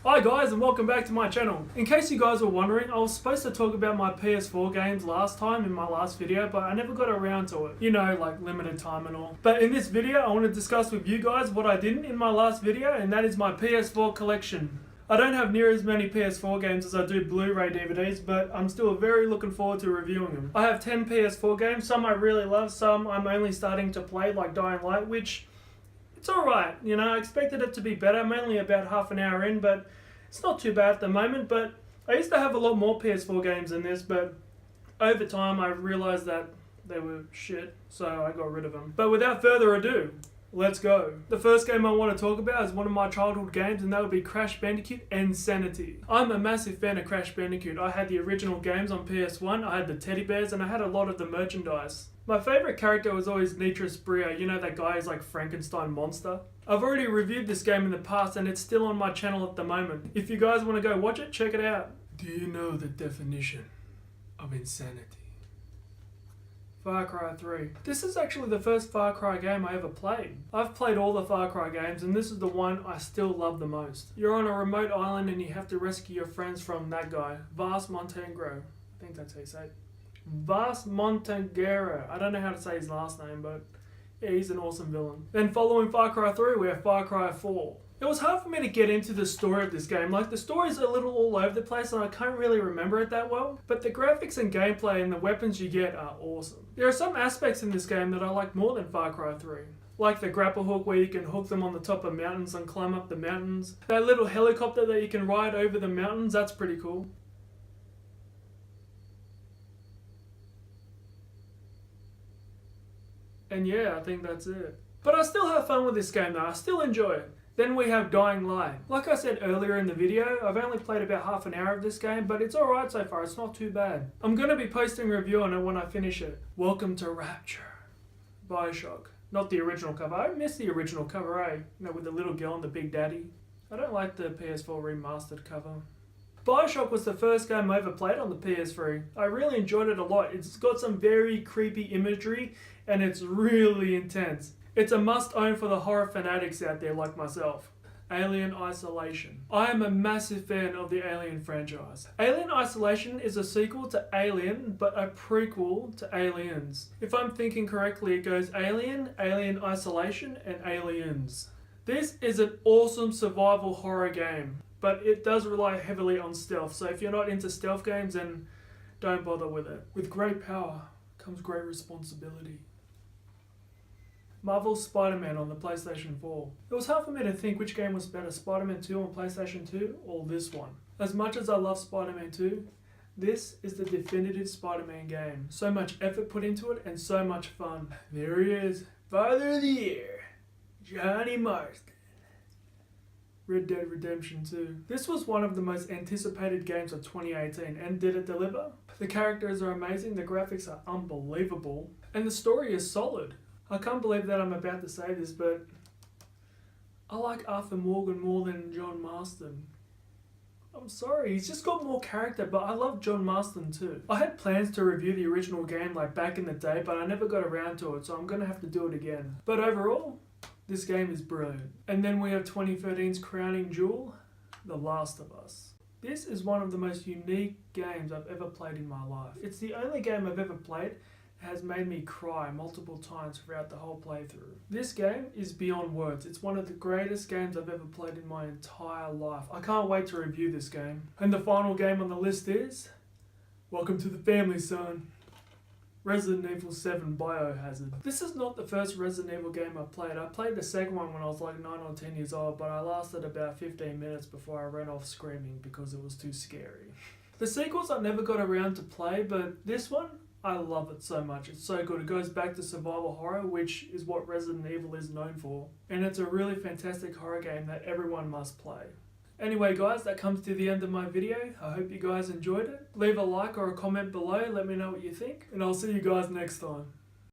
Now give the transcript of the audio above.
Hi guys and welcome back to my channel. In case you guys were wondering, I was supposed to talk about my PS4 games last time in my last video, but I never got around to it. You know, like limited time and all. But in this video, I want to discuss with you guys what I didn't in my last video, and that is my PS4 collection. I don't have near as many PS4 games as I do Blu-ray DVDs, but I'm still very looking forward to reviewing them. I have 10 PS4 games, some I really love, some I'm only starting to play, like Dying Light, which it's alright, you know, I expected it to be better. I'm only about half an hour in, but it's not too bad at the moment. But I used to have a lot more PS4 games than this, but over time I realised that they were shit, so I got rid of them. But without further ado, let's go. The first game I want to talk about is one of my childhood games, and that would be Crash Bandicoot Insanity. I'm a massive fan of Crash Bandicoot. I had the original games on PS1, I had the teddy bears, and I had a lot of the merchandise. My favourite character was always Nitros Brio, you know, that guy is like Frankenstein monster. I've already reviewed this game in the past and it's still on my channel at the moment. If you guys want to go watch it, check it out. Do you know the definition of insanity? Far Cry 3. This is actually the first Far Cry game I ever played. I've played all the Far Cry games and this is the one I still love the most. You're on a remote island and you have to rescue your friends from that guy, Vas Montenegro. I think that's how you say it. Vas Montenegro. I don't know how to say his last name, but yeah, he's an awesome villain. Then following Far Cry 3, we have Far Cry 4. It was hard for me to get into the story of this game. Like, the story's a little all over the place and I can't really remember it that well. But the graphics and gameplay and the weapons you get are awesome. There are some aspects in this game that I like more than Far Cry 3. Like the grapple hook where you can hook them on the top of mountains and climb up the mountains. That little helicopter that you can ride over the mountains, that's pretty cool. And yeah, I think that's it. But I still have fun with this game though, I still enjoy it. Then we have Dying Light. Like I said earlier in the video, I've only played about half an hour of this game, but it's alright so far, it's not too bad. I'm going to be posting a review on it when I finish it. Welcome to Rapture. Bioshock. Not the original cover. I miss the original cover, eh? You know, with the little girl and the big daddy. I don't like the PS4 remastered cover. Bioshock was the first game I ever played on the PS3. I really enjoyed it a lot. It's got some very creepy imagery and it's really intense. It's a must-own for the horror fanatics out there like myself. Alien Isolation. I am a massive fan of the Alien franchise. Alien Isolation is a sequel to Alien, but a prequel to Aliens. If I'm thinking correctly, it goes Alien, Alien Isolation, and Aliens. This is an awesome survival horror game, but it does rely heavily on stealth, so if you're not into stealth games, then don't bother with it. With great power comes great responsibility. Marvel's Spider-Man on the PlayStation 4. It was hard for me to think which game was better, Spider-Man 2 on PlayStation 2 or this one. As much as I love Spider-Man 2, this is the definitive Spider-Man game. So much effort put into it and so much fun. There he is, Father of the Year, Johnny Marston. Red Dead Redemption 2. This was one of the most anticipated games of 2018, and did it deliver? The characters are amazing, the graphics are unbelievable, and the story is solid. I can't believe that I'm about to say this, but I like Arthur Morgan more than John Marston. I'm sorry, he's just got more character, but I love John Marston too. I had plans to review the original game like back in the day, but I never got around to it, so I'm gonna have to do it again. But overall, this game is brilliant. And then we have 2013's crowning jewel, The Last of Us. This is one of the most unique games I've ever played in my life. It's the only game I've ever played that has made me cry multiple times throughout the whole playthrough. This game is beyond words. It's one of the greatest games I've ever played in my entire life. I can't wait to review this game. And the final game on the list is Welcome to the Family, Son. Resident Evil 7 Biohazard. This is not the first Resident Evil game I played. I played the second one when I was like 9 or 10 years old, but I lasted about 15 minutes before I ran off screaming because it was too scary. The sequels I never got around to play, but this one, I love it so much. It's so good. It goes back to survival horror, which is what Resident Evil is known for. And it's a really fantastic horror game that everyone must play. Anyway guys, that comes to the end of my video. I hope you guys enjoyed it. Leave a like or a comment below, let me know what you think, and I'll see you guys next time.